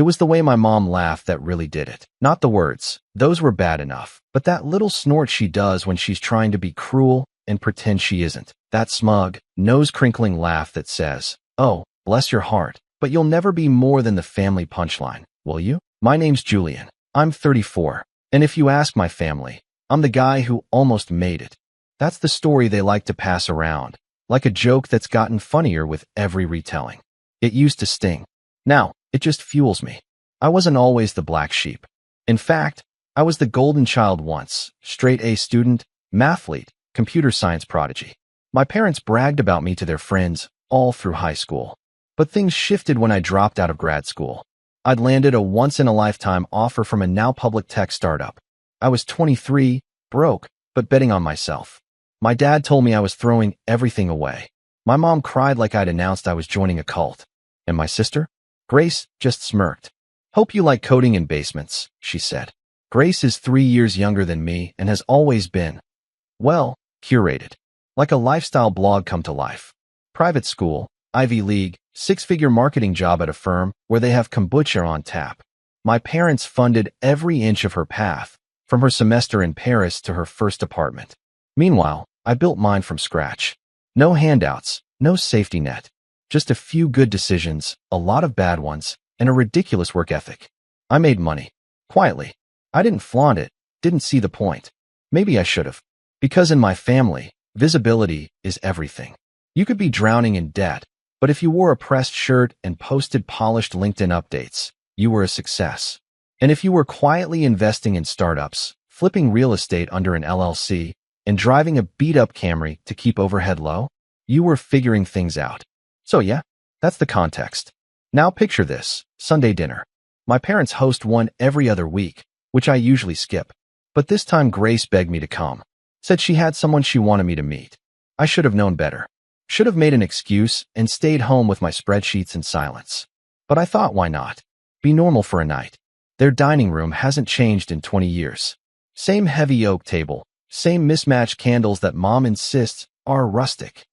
It was the way my mom laughed that really did it. Not the words. Those were bad enough. But that little snort she does when she's trying to be cruel and pretend she isn't. That smug, nose-crinkling laugh that says, "Oh, bless your heart, but you'll never be more than the family punchline, will you?" My name's Julian. I'm 34. And if you ask my family, I'm the guy who almost made it. That's the story they like to pass around, like a joke that's gotten funnier with every retelling. It used to sting. Now, it just fuels me. I wasn't always the black sheep. In fact, I was the golden child once, straight A student, mathlete, computer science prodigy. My parents bragged about me to their friends all through high school. But things shifted when I dropped out of grad school. I'd landed a once-in-a-lifetime offer from a now-public tech startup. I was 23, broke, but betting on myself. My dad told me I was throwing everything away. My mom cried like I'd announced I was joining a cult. And my sister? Grace just smirked. "Hope you like coding in basements," she said. Grace is 3 years younger than me and has always been, well, curated. Like a lifestyle blog come to life. Private school, Ivy League, six-figure marketing job at a firm where they have kombucha on tap. My parents funded every inch of her path, from her semester in Paris to her first apartment. Meanwhile, I built mine from scratch. No handouts, no safety net. Just a few good decisions, a lot of bad ones, and a ridiculous work ethic. I made money. Quietly. I didn't flaunt it, didn't see the point. Maybe I should have. Because in my family, visibility is everything. You could be drowning in debt, but if you wore a pressed shirt and posted polished LinkedIn updates, you were a success. And if you were quietly investing in startups, flipping real estate under an LLC, and driving a beat-up Camry to keep overhead low, you were figuring things out. So yeah, that's the context. Now picture this, Sunday dinner. My parents host one every other week, which I usually skip. But this time Grace begged me to come. Said she had someone she wanted me to meet. I should have known better. Should have made an excuse and stayed home with my spreadsheets in silence. But I thought, why not? Be normal for a night. Their dining room hasn't changed in 20 years. Same heavy oak table, same mismatched candles that Mom insists are rustic.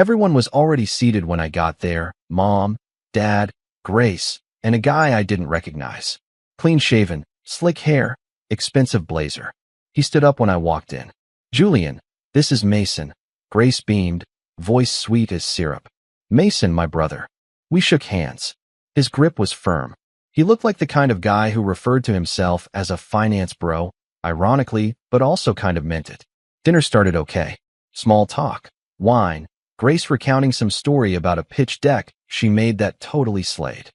Everyone was already seated when I got there. Mom, Dad, Grace, and a guy I didn't recognize. Clean-shaven, slick hair, expensive blazer. He stood up when I walked in. "Julian, this is Mason." Grace beamed, voice sweet as syrup. "Mason, my brother." We shook hands. His grip was firm. He looked like the kind of guy who referred to himself as a finance bro, ironically, but also kind of meant it. Dinner started okay. Small talk, wine, Grace recounting some story about a pitch deck she made that totally slayed.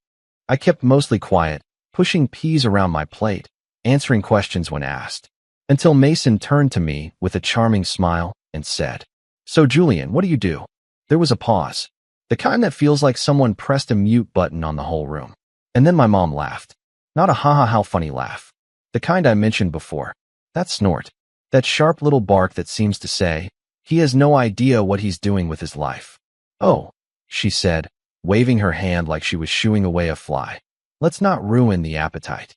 I kept mostly quiet, pushing peas around my plate, answering questions when asked, until Mason turned to me with a charming smile and said, "So Julian, what do you do?" There was a pause, the kind that feels like someone pressed a mute button on the whole room. And then my mom laughed. Not a ha ha how funny laugh. The kind I mentioned before. That snort. That sharp little bark that seems to say, he has no idea what he's doing with his life. "Oh," she said, waving her hand like she was shooing away a fly. "Let's not ruin the appetite."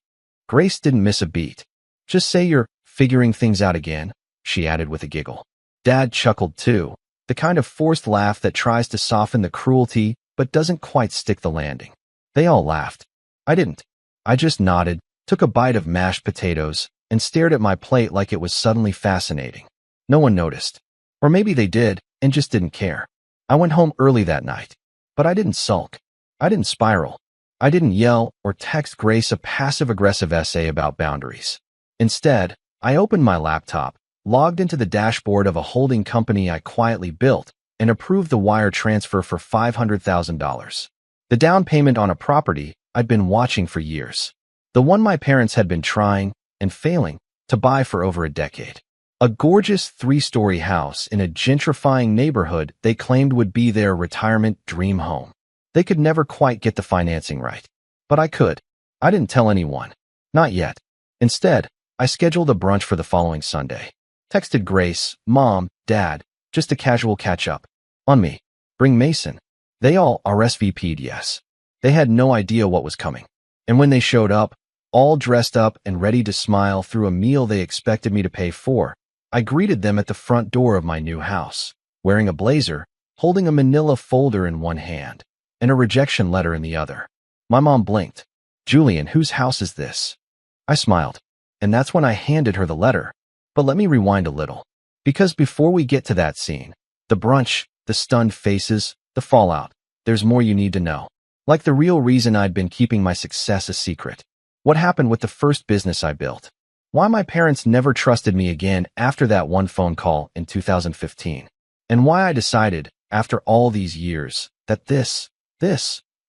Grace didn't miss a beat. "Just say you're figuring things out again," she added with a giggle. Dad chuckled too, the kind of forced laugh that tries to soften the cruelty but doesn't quite stick the landing. They all laughed. I didn't. I just nodded, took a bite of mashed potatoes, and stared at my plate like it was suddenly fascinating. No one noticed. Or maybe they did, and just didn't care. I went home early that night. But I didn't sulk. I didn't spiral. I didn't yell or text Grace a passive-aggressive essay about boundaries. Instead, I opened my laptop, logged into the dashboard of a holding company I quietly built, and approved the wire transfer for $500,000. The down payment on a property I'd been watching for years. The one my parents had been trying, and failing, to buy for over a decade. A gorgeous 3-story house in a gentrifying neighborhood they claimed would be their retirement dream home. They could never quite get the financing right. But I could. I didn't tell anyone. Not yet. Instead, I scheduled a brunch for the following Sunday. Texted Grace, Mom, Dad, just a casual catch-up. On me. Bring Mason. They all RSVP'd yes. They had no idea what was coming. And when they showed up, all dressed up and ready to smile through a meal they expected me to pay for, I greeted them at the front door of my new house, wearing a blazer, holding a manila folder in one hand, and a rejection letter in the other. My mom blinked. Julian, whose house is this? I smiled, and that's when I handed her the letter. But let me rewind a little. Because before we get to that scene, the brunch, the stunned faces, the fallout, there's more you need to know. Like the real reason I'd been keeping my success a secret. What happened with the first business I built? Why my parents never trusted me again after that one phone call in 2015. And why I decided, after all these years, that this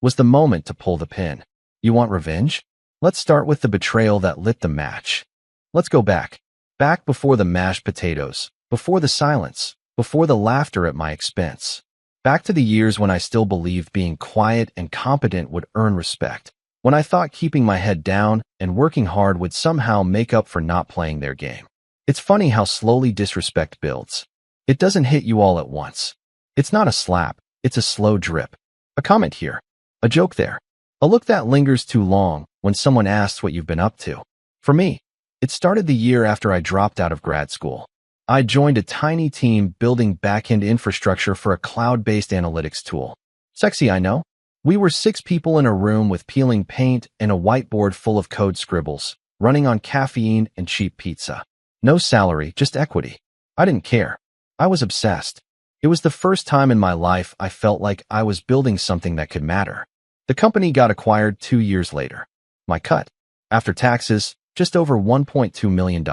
was the moment to pull the pin. You want revenge? Let's start with the betrayal that lit the match. Let's go back. Back before the mashed potatoes, before the silence, before the laughter at my expense. Back to the years when I still believed being quiet and competent would earn respect. When I thought keeping my head down and working hard would somehow make up for not playing their game. It's funny how slowly disrespect builds. It doesn't hit you all at once. It's not a slap, it's a slow drip. A comment here, a joke there, a look that lingers too long when someone asks what you've been up to. For me, it started the year after I dropped out of grad school. I joined a tiny team building back-end infrastructure for a cloud-based analytics tool. Sexy, I know. We were 6 people in a room with peeling paint and a whiteboard full of code scribbles, running on caffeine and cheap pizza. No salary, just equity. I didn't care. I was obsessed. It was the first time in my life I felt like I was building something that could matter. The company got acquired 2 years later. My cut, after taxes, just over $1.2 million.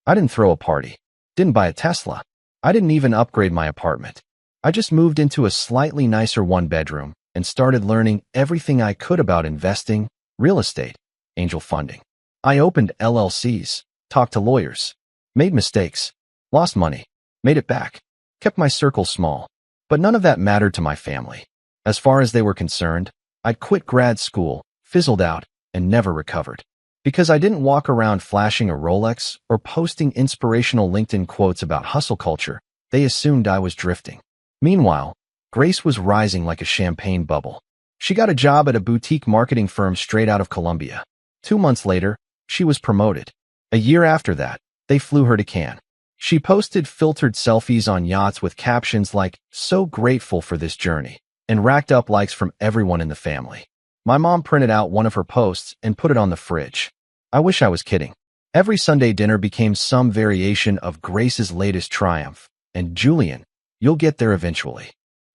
I didn't throw a party. Didn't buy a Tesla. I didn't even upgrade my apartment. I just moved into a slightly nicer one-bedroom and started learning everything I could about investing, real estate, angel funding. I opened LLCs, talked to lawyers, made mistakes, lost money, made it back, kept my circle small. But none of that mattered to my family. As far as they were concerned, I'd quit grad school, fizzled out, and never recovered. Because I didn't walk around flashing a Rolex or posting inspirational LinkedIn quotes about hustle culture, they assumed I was drifting. Meanwhile, Grace was rising like a champagne bubble. She got a job at a boutique marketing firm straight out of Colombia. 2 months later, she was promoted. A year after that, they flew her to Cannes. She posted filtered selfies on yachts with captions like, "So grateful for this journey," and racked up likes from everyone in the family. My mom printed out one of her posts and put it on the fridge. I wish I was kidding. Every Sunday dinner became some variation of Grace's latest triumph. And Julian, you'll get there eventually.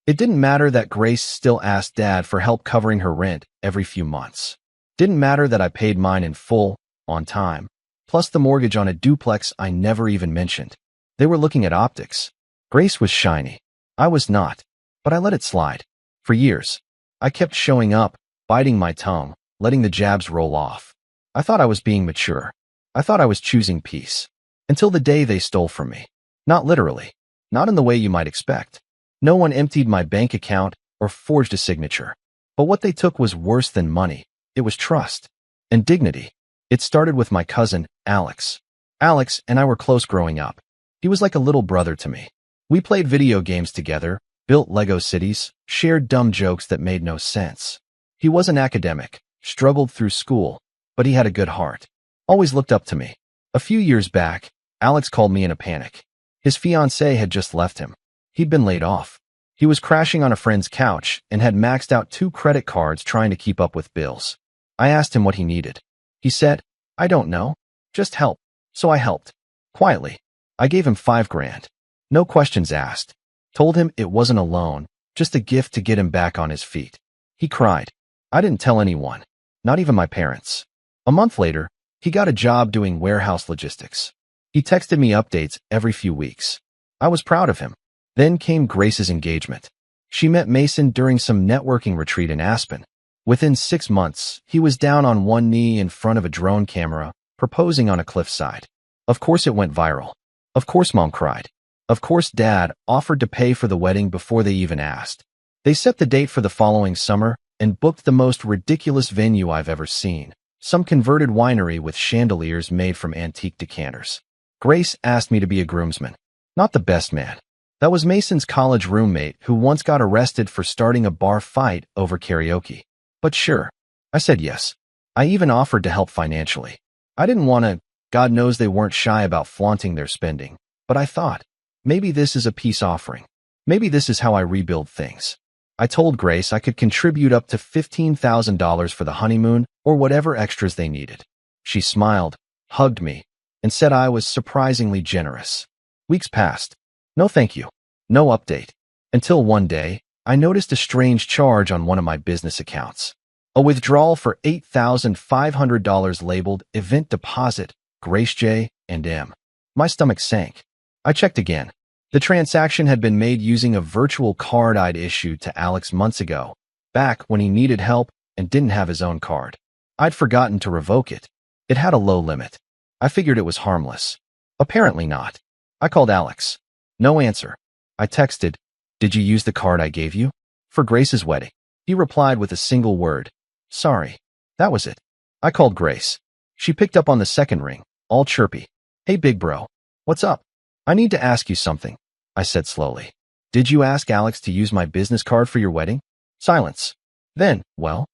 It didn't matter that Grace still asked Dad for help covering her rent every few months. Didn't matter that I paid mine in full, on time, plus the mortgage on a duplex I never even mentioned. They were looking at optics. Grace was shiny. I was not, but I let it slide. For years, I kept showing up, biting my tongue, letting the jabs roll off. I thought I was being mature. I thought I was choosing peace. Until the day they stole from me. Not literally. Not in the way you might expect. No one emptied my bank account or forged a signature. But what they took was worse than money. It was trust. And dignity. It started with my cousin, Alex. Alex and I were close growing up. He was like a little brother to me. We played video games together, built Lego cities, shared dumb jokes that made no sense. He was an academic, struggled through school, but he had a good heart. Always looked up to me. A few years back, Alex called me in a panic. His fiancée had just left him. He'd been laid off. He was crashing on a friend's couch and had maxed out 2 credit cards trying to keep up with bills. I asked him what he needed. He said, "I don't know. Just help." So I helped. Quietly. I gave him $5,000. No questions asked. Told him it wasn't a loan, just a gift to get him back on his feet. He cried. I didn't tell anyone. Not even my parents. A month later, he got a job doing warehouse logistics. He texted me updates every few weeks. I was proud of him. Then came Grace's engagement. She met Mason during some networking retreat in Aspen. Within 6 months, he was down on one knee in front of a drone camera, proposing on a cliffside. Of course it went viral. Of course Mom cried. Of course Dad offered to pay for the wedding before they even asked. They set the date for the following summer and booked the most ridiculous venue I've ever seen. Some converted winery with chandeliers made from antique decanters. Grace asked me to be a groomsman. Not the best man. That was Mason's college roommate who once got arrested for starting a bar fight over karaoke. But sure, I said yes. I even offered to help financially. I didn't want to. God knows they weren't shy about flaunting their spending. But I thought, maybe this is a peace offering. Maybe this is how I rebuild things. I told Grace I could contribute up to $15,000 for the honeymoon or whatever extras they needed. She smiled, hugged me, and said I was surprisingly generous. Weeks passed. No thank you. No update. Until one day, I noticed a strange charge on one of my business accounts. A withdrawal for $8,500 labeled Event Deposit, Grace J. and M. My stomach sank. I checked again. The transaction had been made using a virtual card I'd issued to Alex months ago, back when he needed help and didn't have his own card. I'd forgotten to revoke it. It had a low limit. I figured it was harmless. Apparently not. I called Alex. No answer. I texted, "Did you use the card I gave you?" "For Grace's wedding." He replied with a single word, "Sorry." That was it. I called Grace. She picked up on the second ring, all chirpy. "Hey big bro. What's up?" "I need to ask you something," I said slowly. "Did you ask Alex to use my business card for your wedding?" Silence. Then, well,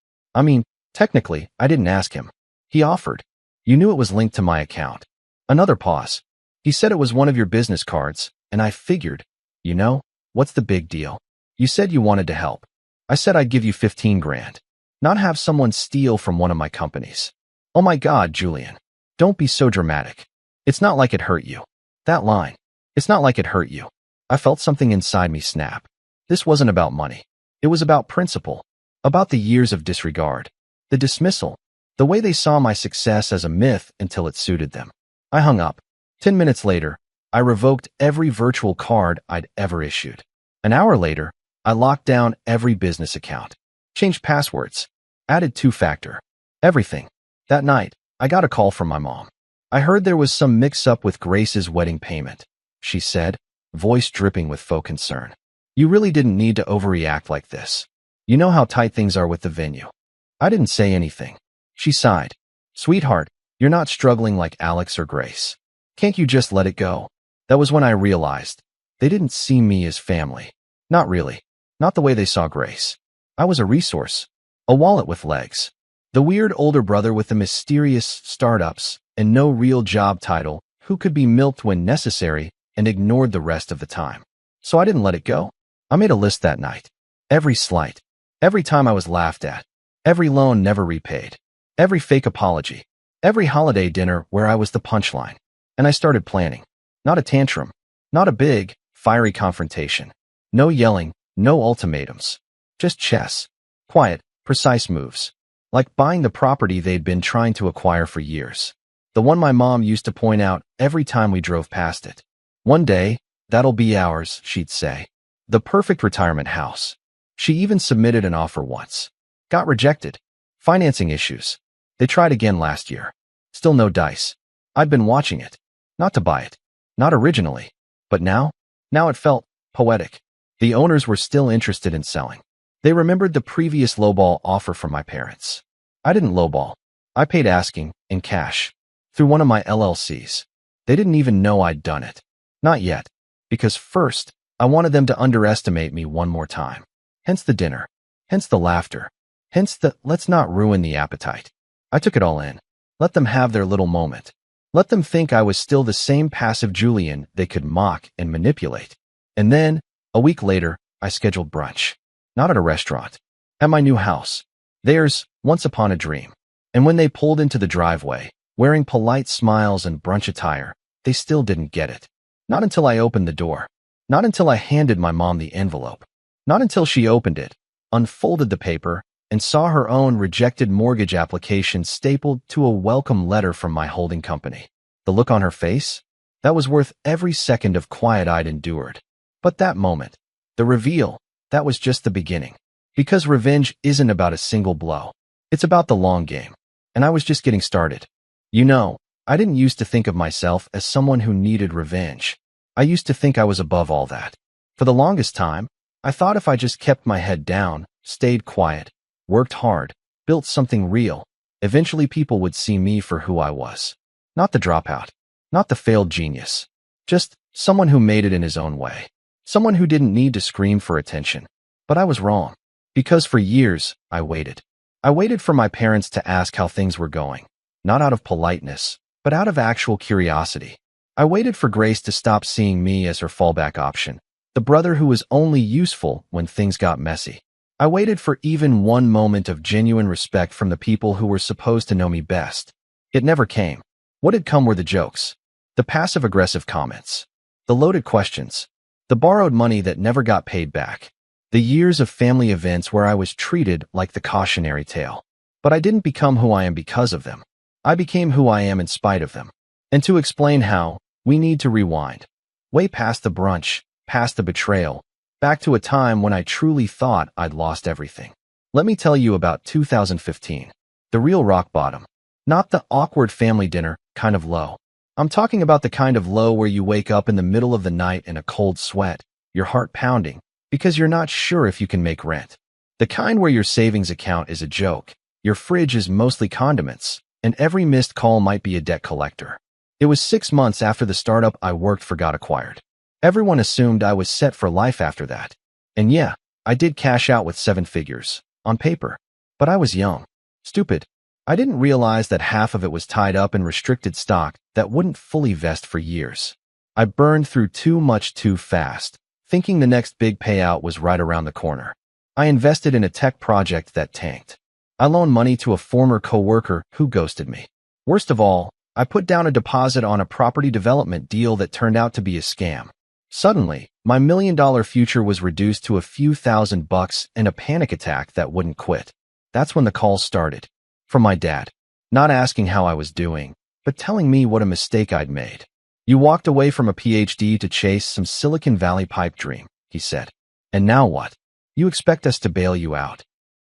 technically, I didn't ask him. He offered. "You knew it was linked to my account." Another pause. "He said it was one of your business cards, and I figured, what's the big deal? You said you wanted to help. I said I'd give you 15 grand. Not have someone steal from one of my companies." "Oh my God, Julian. Don't be so dramatic. It's not like it hurt you." That line. It's not like it hurt you. I felt something inside me snap. This wasn't about money. It was about principle. About the years of disregard. The dismissal. The way they saw my success as a myth until it suited them. I hung up. 10 minutes later, I revoked every virtual card I'd ever issued. An hour later, I locked down every business account. Changed passwords. Added two-factor. Everything. That night, I got a call from my mom. "I heard there was some mix-up with Grace's wedding payment," she said, voice dripping with faux concern. "You really didn't need to overreact like this. You know how tight things are with the venue." I didn't say anything. She sighed. "Sweetheart, you're not struggling like Alex or Grace. Can't you just let it go?" That was when I realized they didn't see me as family. Not really. Not the way they saw Grace. I was a resource. A wallet with legs. The weird older brother with the mysterious startups and no real job title who could be milked when necessary and ignored the rest of the time. So I didn't let it go. I made a list that night. Every slight. Every time I was laughed at. Every loan never repaid. Every fake apology. Every holiday dinner where I was the punchline. And I started planning. Not a tantrum. Not a big, fiery confrontation. No yelling, no ultimatums. Just chess. Quiet, precise moves. Like buying the property they'd been trying to acquire for years. The one my mom used to point out every time we drove past it. "One day, that'll be ours," she'd say. The perfect retirement house. She even submitted an offer once. Got rejected. Financing issues. They tried again last year. Still no dice. I'd been watching it. Not to buy it. Not originally. But now it felt poetic. The owners were still interested in selling. They remembered the previous lowball offer from my parents. I didn't lowball. I paid asking, in cash. Through one of my LLCs. They didn't even know I'd done it. Not yet. Because first, I wanted them to underestimate me one more time. Hence the dinner. Hence the laughter. Hence the "let's not ruin the appetite." I took it all in. Let them have their little moment. Let them think I was still the same passive Julian they could mock and manipulate. And then, a week later, I scheduled brunch. Not at a restaurant. At my new house. Theirs, once upon a dream. And when they pulled into the driveway, wearing polite smiles and brunch attire, they still didn't get it. Not until I opened the door. Not until I handed my mom the envelope. Not until she opened it, unfolded the paper, and saw her own rejected mortgage application stapled to a welcome letter from my holding company. The look on her face? That was worth every second of quiet I'd endured. But that moment, the reveal, that was just the beginning. Because revenge isn't about a single blow. It's about the long game. And I was just getting started. I didn't used to think of myself as someone who needed revenge. I used to think I was above all that. For the longest time, I thought if I just kept my head down, stayed quiet, worked hard, built something real, eventually people would see me for who I was. Not the dropout. Not the failed genius. Just someone who made it in his own way. Someone who didn't need to scream for attention. But I was wrong. Because for years, I waited. I waited for my parents to ask how things were going. Not out of politeness, but out of actual curiosity. I waited for Grace to stop seeing me as her fallback option. The brother who was only useful when things got messy. I waited for even one moment of genuine respect from the people who were supposed to know me best. It never came. What had come were the jokes, the passive-aggressive comments, the loaded questions, the borrowed money that never got paid back, the years of family events where I was treated like the cautionary tale. But I didn't become who I am because of them. I became who I am in spite of them. And to explain how, we need to rewind. Way past the brunch, past the betrayal, back to a time when I truly thought I'd lost everything. Let me tell you about 2015. The real rock bottom. Not the awkward family dinner kind of low. I'm talking about the kind of low where you wake up in the middle of the night in a cold sweat, your heart pounding, because you're not sure if you can make rent. The kind where your savings account is a joke, your fridge is mostly condiments, and every missed call might be a debt collector. It was 6 months after the startup I worked for got acquired. Everyone assumed I was set for life after that. And yeah, I did cash out with 7 figures, on paper. But I was young. Stupid. I didn't realize that half of it was tied up in restricted stock that wouldn't fully vest for years. I burned through too much too fast, thinking the next big payout was right around the corner. I invested in a tech project that tanked. I loaned money to a former coworker who ghosted me. Worst of all, I put down a deposit on a property development deal that turned out to be a scam. Suddenly, my $1 million future was reduced to a few $1,000 and a panic attack that wouldn't quit. That's when the calls started. From my dad. Not asking how I was doing, but telling me what a mistake I'd made. You walked away from a PhD to chase some Silicon Valley pipe dream, he said. And now what? You expect us to bail you out?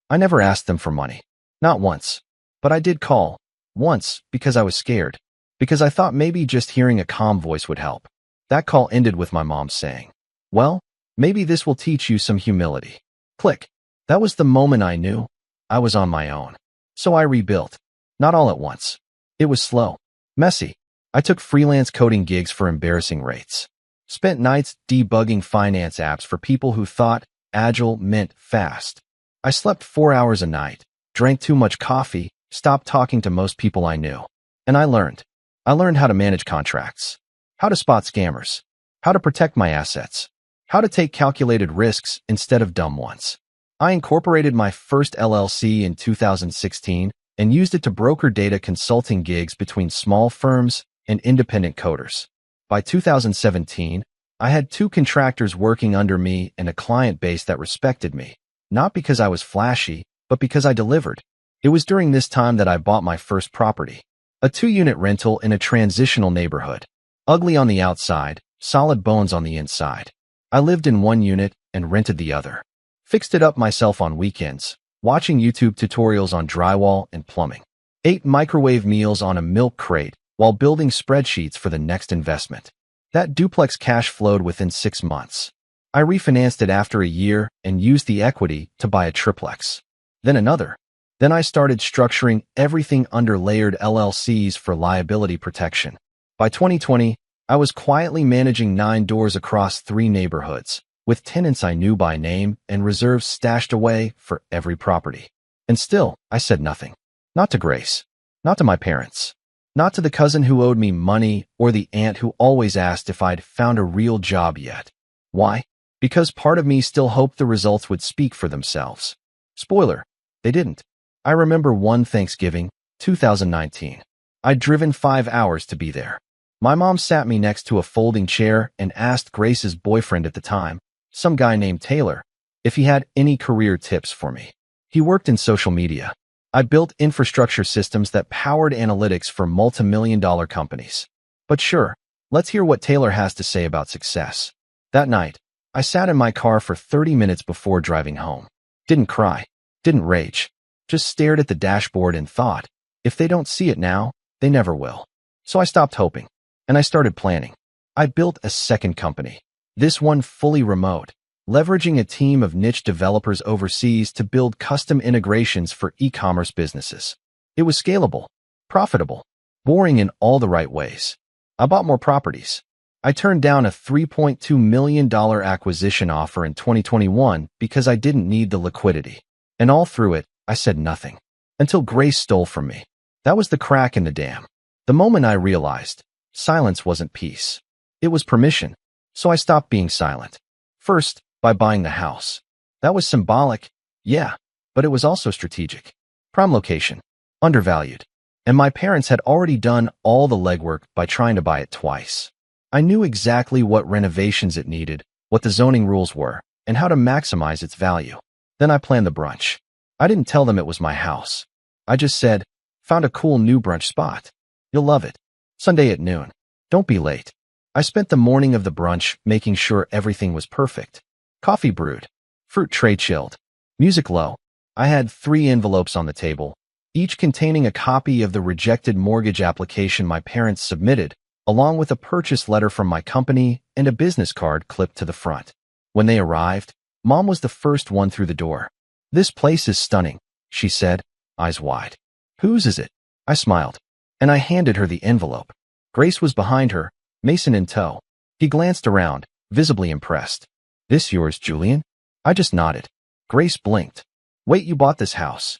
I never asked them for money. Not once. But I did call. Once, because I was scared. Because I thought maybe just hearing a calm voice would help. That call ended with my mom saying, "Well, maybe this will teach you some humility." Click. That was the moment I knew I was on my own. So I rebuilt. Not all at once. It was slow. Messy. I took freelance coding gigs for embarrassing rates. Spent nights debugging finance apps for people who thought agile meant fast. I slept 4 hours a night, drank too much coffee, stopped talking to most people I knew. And I learned. I learned how to manage contracts, how to spot scammers, how to protect my assets, how to take calculated risks instead of dumb ones. I incorporated my first LLC in 2016 and used it to broker data consulting gigs between small firms and independent coders. By 2017, I had 2 contractors working under me and a client base that respected me, not because I was flashy, but because I delivered. It was during this time that I bought my first property, a 2-unit rental in a transitional neighborhood. Ugly on the outside, solid bones on the inside. I lived in one unit and rented the other. Fixed it up myself on weekends, watching YouTube tutorials on drywall and plumbing. Ate microwave meals on a milk crate while building spreadsheets for the next investment. That duplex cash flowed within 6 months. I refinanced it after a year and used the equity to buy a triplex. Then another. Then I started structuring everything under layered LLCs for liability protection. By 2020, I was quietly managing 9 doors across 3 neighborhoods, with tenants I knew by name and reserves stashed away for every property. And still, I said nothing. Not to Grace. Not to my parents. Not to the cousin who owed me money or the aunt who always asked if I'd found a real job yet. Why? Because part of me still hoped the results would speak for themselves. Spoiler, they didn't. I remember one Thanksgiving, 2019. I'd driven 5 hours to be there. My mom sat me next to a folding chair and asked Grace's boyfriend at the time, some guy named Taylor, if he had any career tips for me. He worked in social media. I built infrastructure systems that powered analytics for multi-million-dollar companies. But sure, let's hear what Taylor has to say about success. That night, I sat in my car for 30 minutes before driving home. Didn't cry. Didn't rage. Just stared at the dashboard and thought, if they don't see it now, they never will. So I stopped hoping, and I started planning. I built a second company, this one fully remote, leveraging a team of niche developers overseas to build custom integrations for e-commerce businesses. It was scalable, profitable, boring in all the right ways. I bought more properties. I turned down a $3.2 million acquisition offer in 2021 because I didn't need the liquidity. And all through it, I said nothing. Until Grace stole from me. That was the crack in the dam. The moment I realized, silence wasn't peace. It was permission. So I stopped being silent. First, by buying the house. That was symbolic, Yeah, but it was also strategic. Prime location. Undervalued. And my parents had already done all the legwork by trying to buy it twice. I knew exactly what renovations it needed, what the zoning rules were, and how to maximize its value. Then I planned the brunch. I didn't tell them it was my house. I just said, found a cool new brunch spot. You'll love it. Sunday at noon. Don't be late. I spent the morning of the brunch making sure everything was perfect. Coffee brewed. Fruit tray chilled. Music low. I had 3 envelopes on the table, each containing a copy of the rejected mortgage application my parents submitted, along with a purchase letter from my company and a business card clipped to the front. When they arrived, Mom was the first one through the door. "This place is stunning," she said, eyes wide. "Whose is it?" I smiled, and I handed her the envelope. Grace was behind her, Mason in tow. He glanced around, visibly impressed. "This yours, Julian?" I just nodded. Grace blinked. "Wait, you bought this house?"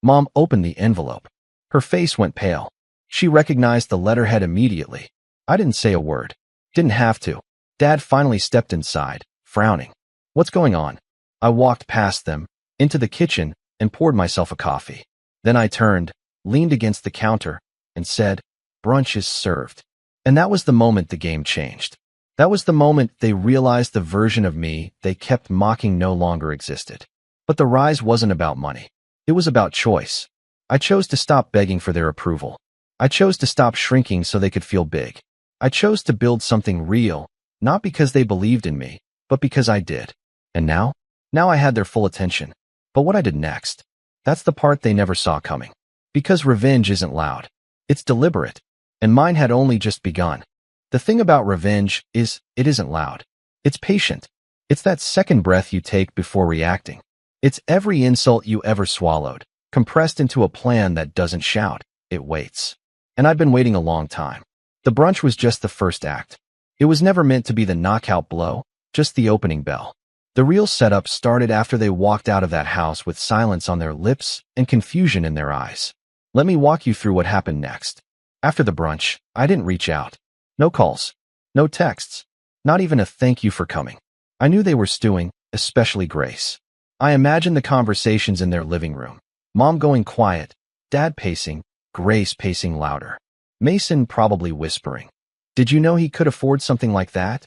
Mom opened the envelope. Her face went pale. She recognized the letterhead immediately. I didn't say a word. Didn't have to. Dad finally stepped inside, frowning. "What's going on?" I walked past them, into the kitchen, and poured myself a coffee. Then I turned, leaned against the counter, and said, "Brunch is served." And that was the moment the game changed. That was the moment they realized the version of me they kept mocking no longer existed. But the rise wasn't about money. It was about choice. I chose to stop begging for their approval. I chose to stop shrinking so they could feel big. I chose to build something real, not because they believed in me, but because I did. And now? Now I had their full attention. But what I did next, that's the part they never saw coming. Because revenge isn't loud. It's deliberate. And mine had only just begun. The thing about revenge is it isn't loud. It's patient. It's that second breath you take before reacting. It's every insult you ever swallowed, compressed into a plan that doesn't shout. It waits. And I've been waiting a long time. The brunch was just the first act. It was never meant to be the knockout blow, just the opening bell. The real setup started after they walked out of that house with silence on their lips and confusion in their eyes. Let me walk you through what happened next. After the brunch, I didn't reach out. No calls. No texts. Not even a thank you for coming. I knew they were stewing, especially Grace. I imagined the conversations in their living room. Mom going quiet, Dad pacing, Grace pacing louder. Mason probably whispering. Did you know he could afford something like that?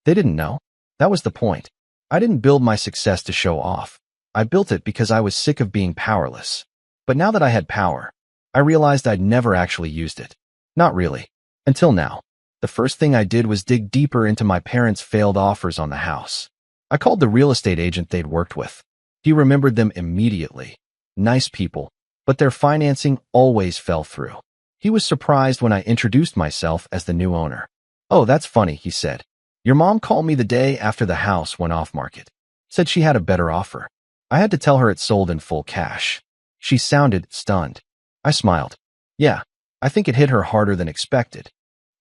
They didn't know. That was the point. I didn't build my success to show off. I built it because I was sick of being powerless. But now that I had power, I realized I'd never actually used it. Not really. Until now. The first thing I did was dig deeper into my parents' failed offers on the house. I called the real estate agent they'd worked with. He remembered them immediately. Nice people, but their financing always fell through. He was surprised when I introduced myself as the new owner. "Oh, that's funny," he said. "Your mom called me the day after the house went off market. Said she had a better offer. I had to tell her it sold in full cash." She sounded stunned. I smiled. "Yeah, I think it hit her harder than expected."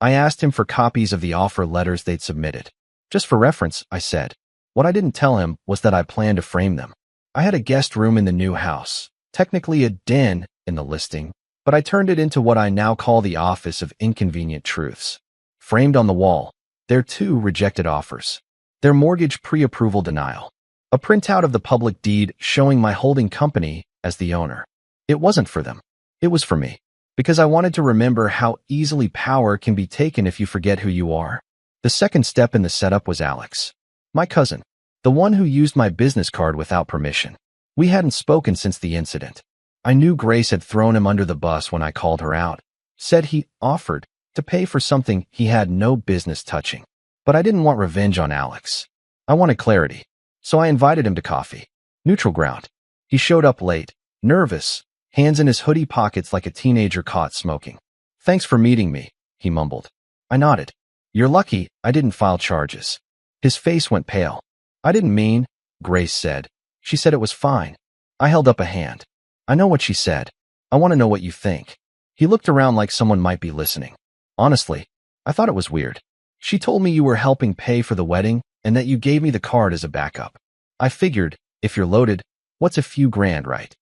I asked him for copies of the offer letters they'd submitted. "Just for reference," I said. What I didn't tell him was that I planned to frame them. I had a guest room in the new house, technically a den in the listing, but I turned it into what I now call the Office of Inconvenient Truths. Framed on the wall, there are 2 rejected offers. Their mortgage pre-approval denial. A printout of the public deed showing my holding company as the owner. It wasn't for them. It was for me. Because I wanted to remember how easily power can be taken if you forget who you are. The second step in the setup was Alex. My cousin. The one who used my business card without permission. We hadn't spoken since the incident. I knew Grace had thrown him under the bus when I called her out. Said he offered to pay for something he had no business touching. But I didn't want revenge on Alex. I wanted clarity. So I invited him to coffee. Neutral ground. He showed up late, nervous, hands in his hoodie pockets like a teenager caught smoking. "Thanks for meeting me," he mumbled. I nodded. "You're lucky I didn't file charges." His face went pale. "I didn't mean," Grace said. "She said it was fine." I held up a hand. "I know what she said. I want to know what you think." He looked around like someone might be listening. "Honestly, I thought it was weird. She told me you were helping pay for the wedding and that you gave me the card as a backup. I figured, if you're loaded, what's a few grand, right?"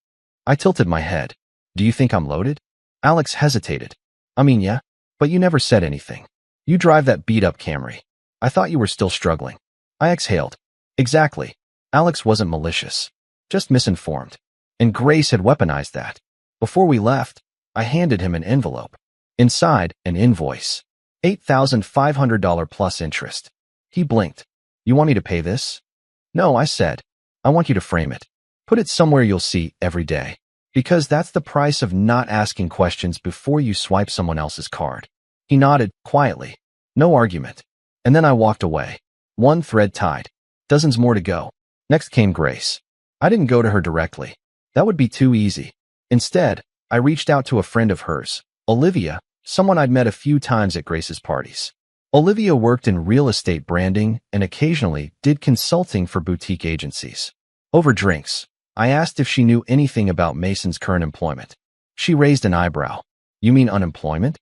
I tilted my head. "Do you think I'm loaded?" Alex hesitated. "I mean, yeah, but you never said anything. You drive that beat-up Camry. I thought you were still struggling." I exhaled. "Exactly." Alex wasn't malicious. just misinformed. And Grace had weaponized that. Before we left, I handed him an envelope. Inside, an invoice. $8,500 plus interest. He blinked. You want me to pay this? No, I said. I want you to frame it. Put it somewhere you'll see every day. Because that's the price of not asking questions before you swipe someone else's card. He nodded, quietly. No argument. And then I walked away. One thread tied. Dozens more to go. Next came Grace. I didn't go to her directly. That would be too easy. Instead, I reached out to a friend of hers, Olivia, someone I'd met a few times at Grace's parties. Olivia worked in real estate branding and occasionally did consulting for boutique agencies. Over drinks, I asked if she knew anything about Mason's current employment. She raised an eyebrow. You mean unemployment?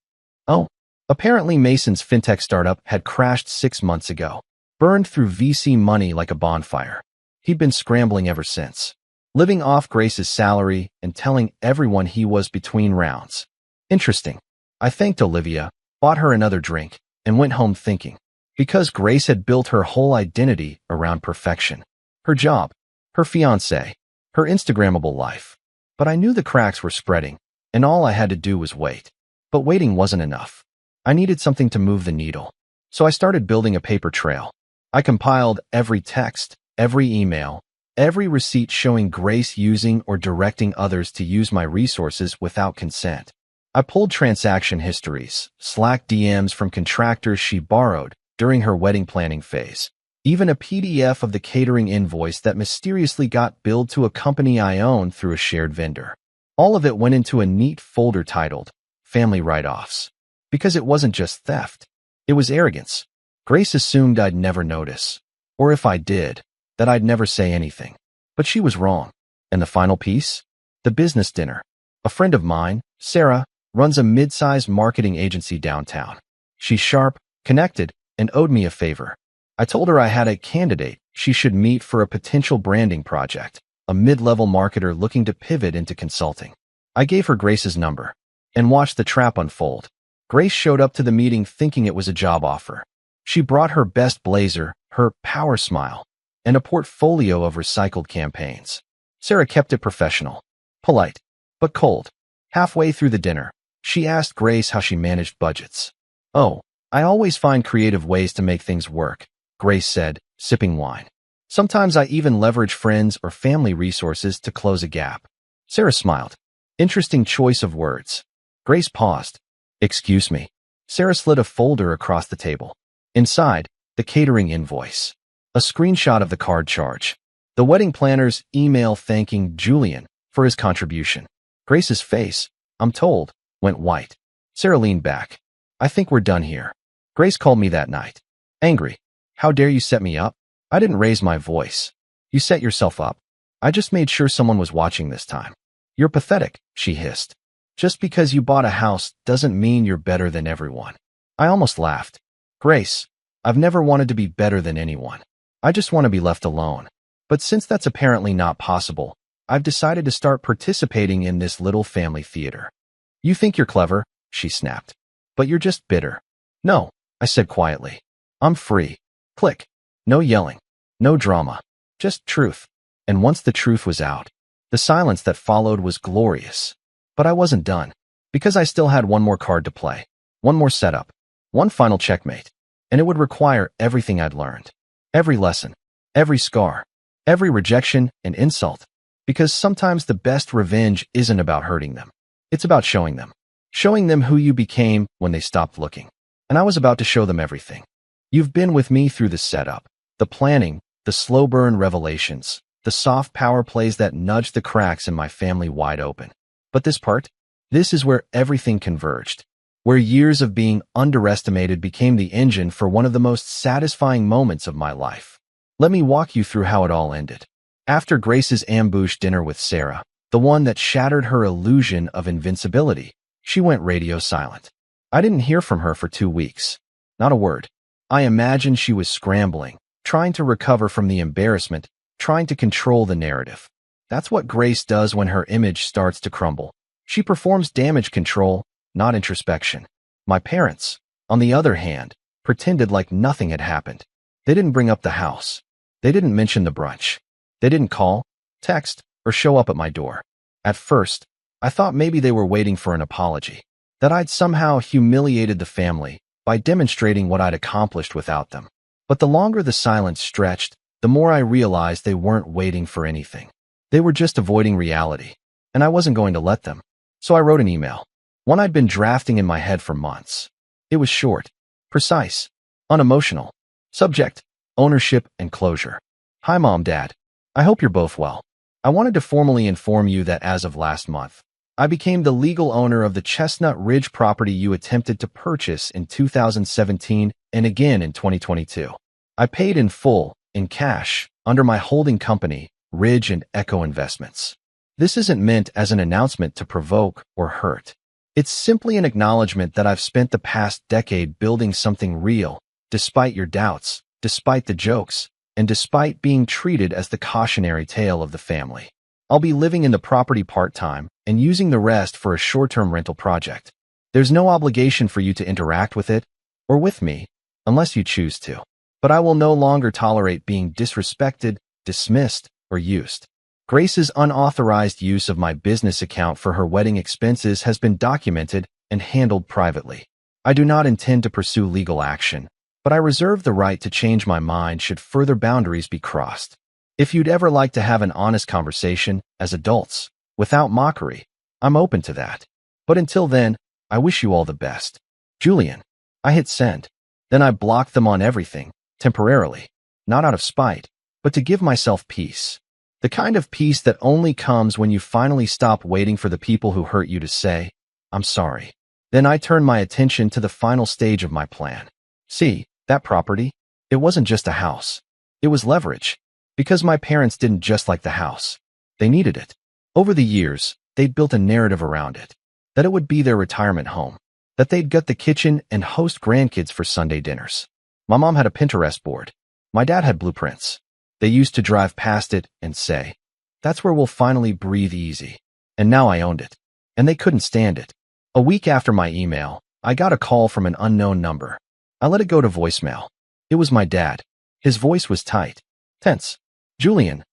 Oh, apparently Mason's fintech startup had crashed 6 months ago, burned through VC money like a bonfire. He'd been scrambling ever since, living off Grace's salary and telling everyone he was between rounds. Interesting. I thanked Olivia, bought her another drink, and went home thinking. Because Grace had built her whole identity around perfection. Her job, her fiancé, her Instagrammable life. But I knew the cracks were spreading, and all I had to do was wait. But waiting wasn't enough. I needed something to move the needle. So I started building a paper trail. I compiled every text, every email, every receipt showing Grace using or directing others to use my resources without consent. I pulled transaction histories, Slack DMs from contractors she borrowed during her wedding planning phase, even a PDF of the catering invoice that mysteriously got billed to a company I own through a shared vendor. All of it went into a neat folder titled Family Write-Offs. Because it wasn't just theft. It was arrogance. Grace assumed I'd never notice. Or if I did, that I'd never say anything. But she was wrong. And the final piece? The business dinner. A friend of mine, Sarah, runs a mid-sized marketing agency downtown. She's sharp, connected, and owed me a favor. I told her I had a candidate she should meet for a potential branding project, a mid-level marketer looking to pivot into consulting. I gave her Grace's number and watched the trap unfold. Grace showed up to the meeting thinking it was a job offer. She brought her best blazer, her power smile, and a portfolio of recycled campaigns. Sarah kept it professional, polite, but cold. Halfway through the dinner, she asked Grace how she managed budgets. Oh, I always find creative ways to make things work, Grace said, sipping wine. Sometimes I even leverage friends or family resources to close a gap. Sarah smiled. Interesting choice of words. Grace paused. Excuse me. Sarah slid a folder across the table. Inside, the catering invoice. A screenshot of the card charge. The wedding planner's email thanking Julian for his contribution. Grace's face, I'm told, went white. Sarah leaned back. I think we're done here. Grace called me that night. Angry. How dare you set me up? I didn't raise my voice. You set yourself up. I just made sure someone was watching this time. You're pathetic, she hissed. Just because you bought a house doesn't mean you're better than everyone. I almost laughed. Grace, I've never wanted to be better than anyone. I just want to be left alone. But since that's apparently not possible, I've decided to start participating in this little family theater. You think you're clever, she snapped. But you're just bitter. No, I said quietly. I'm free. Click. No yelling. No drama. Just truth. And once the truth was out, the silence that followed was glorious. But I wasn't done. Because I still had one more card to play. One more setup. One final checkmate. And it would require everything I'd learned. Every lesson. Every scar. Every rejection and insult. Because sometimes the best revenge isn't about hurting them. It's about showing them. Showing them who you became when they stopped looking. And I was about to show them everything. You've been with me through the setup, the planning, the slow burn revelations, the soft power plays that nudged the cracks in my family wide open. But this part? This is where everything converged. Where years of being underestimated became the engine for one of the most satisfying moments of my life. Let me walk you through how it all ended. After Grace's ambush dinner with Sarah, the one that shattered her illusion of invincibility, she went radio silent. I didn't hear from her for 2 weeks. Not a word. I imagined she was scrambling, trying to recover from the embarrassment, trying to control the narrative. That's what Grace does when her image starts to crumble. She performs damage control, not introspection. My parents, on the other hand, pretended like nothing had happened. They didn't bring up the house. They didn't mention the brunch. They didn't call. text, or show up at my door. At first, I thought maybe they were waiting for an apology, that I'd somehow humiliated the family by demonstrating what I'd accomplished without them. But the longer the silence stretched, the more I realized they weren't waiting for anything. They were just avoiding reality, and I wasn't going to let them. So I wrote an email, one I'd been drafting in my head for months. It was short, precise, unemotional. Subject: ownership and closure. Hi Mom, Dad. I hope you're both well. I wanted to formally inform you that as of last month, I became the legal owner of the Chestnut Ridge property you attempted to purchase in 2017 and again in 2022. I paid in full, in cash, under my holding company, Ridge and Echo Investments. This isn't meant as an announcement to provoke or hurt. It's simply an acknowledgement that I've spent the past decade building something real, despite your doubts, despite the jokes, and despite being treated as the cautionary tale of the family. I'll be living in the property part-time and using the rest for a short-term rental project. There's no obligation for you to interact with it or with me, unless you choose to. But I will no longer tolerate being disrespected, dismissed, or used. Grace's unauthorized use of my business account for her wedding expenses has been documented and handled privately. I do not intend to pursue legal action, but I reserve the right to change my mind should further boundaries be crossed. If you'd ever like to have an honest conversation, as adults, without mockery, I'm open to that. But until then, I wish you all the best. Julian. I hit send. Then I blocked them on everything, temporarily. Not out of spite, but to give myself peace. The kind of peace that only comes when you finally stop waiting for the people who hurt you to say, I'm sorry. Then I turned my attention to the final stage of my plan. See, that property? It wasn't just a house. It was leverage. Because my parents didn't just like the house. They needed it. Over the years, they'd built a narrative around it. That it would be their retirement home. That they'd gut the kitchen and host grandkids for Sunday dinners. My mom had a Pinterest board. My dad had blueprints. They used to drive past it and say, that's where we'll finally breathe easy. And now I owned it. And they couldn't stand it. A week after my email, I got a call from an unknown number. I let it go to voicemail. It was my dad. His voice was tight, tense. Julian,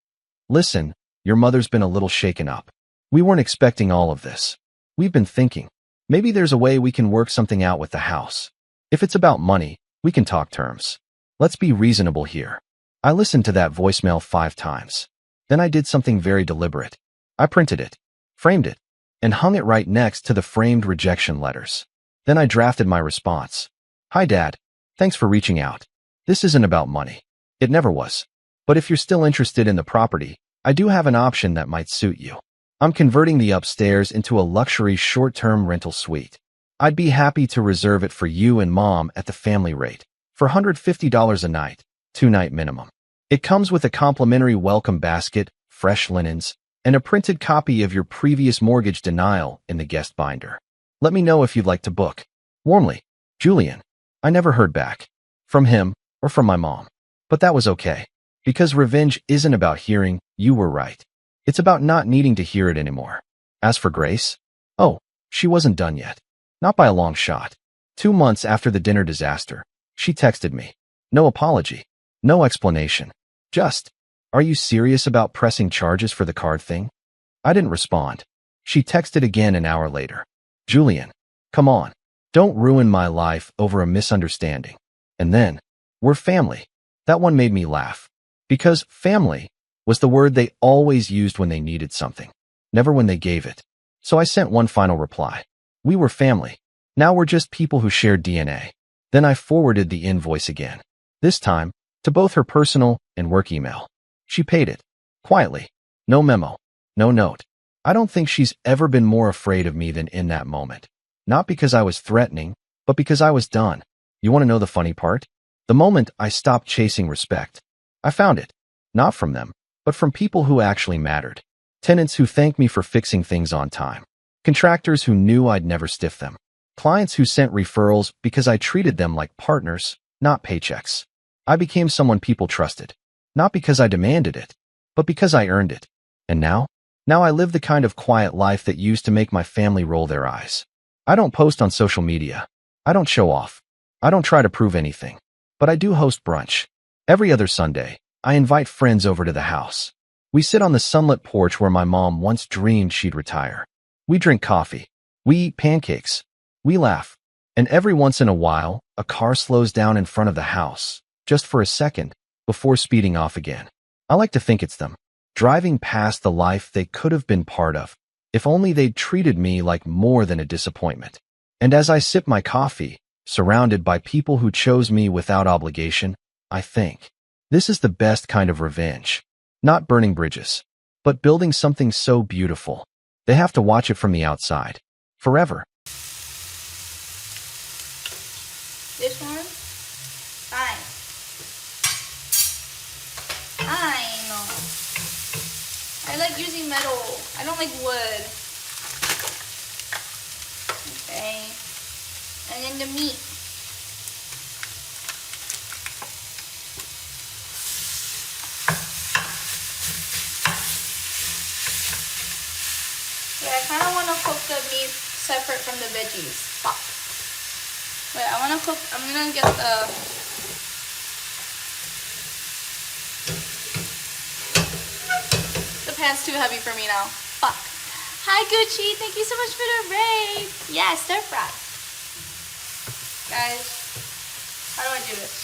listen, your mother's been a little shaken up. We weren't expecting all of this. We've been thinking, maybe there's a way we can work something out with the house. If it's about money, we can talk terms. Let's be reasonable here. I listened to that voicemail 5 times. Then I did something very deliberate. I printed it, framed it, and hung it right next to the framed rejection letters. Then I drafted my response. Hi, Dad. Thanks for reaching out. This isn't about money. It never was. But if you're still interested in the property, I do have an option that might suit you. I'm converting the upstairs into a luxury short-term rental suite. I'd be happy to reserve it for you and Mom at the family rate, for $150 a night, 2-night minimum. It comes with a complimentary welcome basket, fresh linens, and a printed copy of your previous mortgage denial in the guest binder. Let me know if you'd like to book. Warmly, Julian. I never heard back. From him, or from my mom. But that was okay. Because revenge isn't about hearing, you were right. It's about not needing to hear it anymore. As for Grace, oh, she wasn't done yet. Not by a long shot. 2 months after the dinner disaster, she texted me. No apology. No explanation. Just, are you serious about pressing charges for the card thing? I didn't respond. She texted again an hour later. Julian, come on. Don't ruin my life over a misunderstanding. And then, we're family. That one made me laugh. Because family was the word they always used when they needed something, never when they gave it. So I sent one final reply. We were family. Now we're just people who share DNA. Then I forwarded the invoice again. This time, to both her personal and work email. She paid it. Quietly. No memo. No note. I don't think she's ever been more afraid of me than in that moment. Not because I was threatening, but because I was done. You want to know the funny part? The moment I stopped chasing respect, I found it. Not from them, but from people who actually mattered. Tenants who thanked me for fixing things on time. Contractors who knew I'd never stiff them. Clients who sent referrals because I treated them like partners, not paychecks. I became someone people trusted. Not because I demanded it, but because I earned it. And now? Now I live the kind of quiet life that used to make my family roll their eyes. I don't post on social media. I don't show off. I don't try to prove anything. But I do host brunch. Every other Sunday, I invite friends over to the house. We sit on the sunlit porch where my mom once dreamed she'd retire. We drink coffee. We eat pancakes. We laugh. And every once in a while, a car slows down in front of the house, just for a second, before speeding off again. I like to think it's them, driving past the life they could have been part of, if only they'd treated me like more than a disappointment. And as I sip my coffee, surrounded by people who chose me without obligation, I think, this is the best kind of revenge. Not burning bridges, but building something so beautiful. They have to watch it from the outside. Forever. This one? Fine. I like using metal. I don't like wood. Okay. And then the meat. Yeah, I kind of want to cook the meat separate from the veggies. Fuck. Wait, I'm gonna get the pan's too heavy for me now. Fuck. Hi Gucci, thank you so much for the raid. Yeah, stir fry. Guys, how do I do this?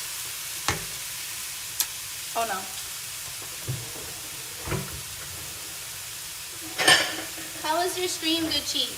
Oh no. How was your stream, Gucci?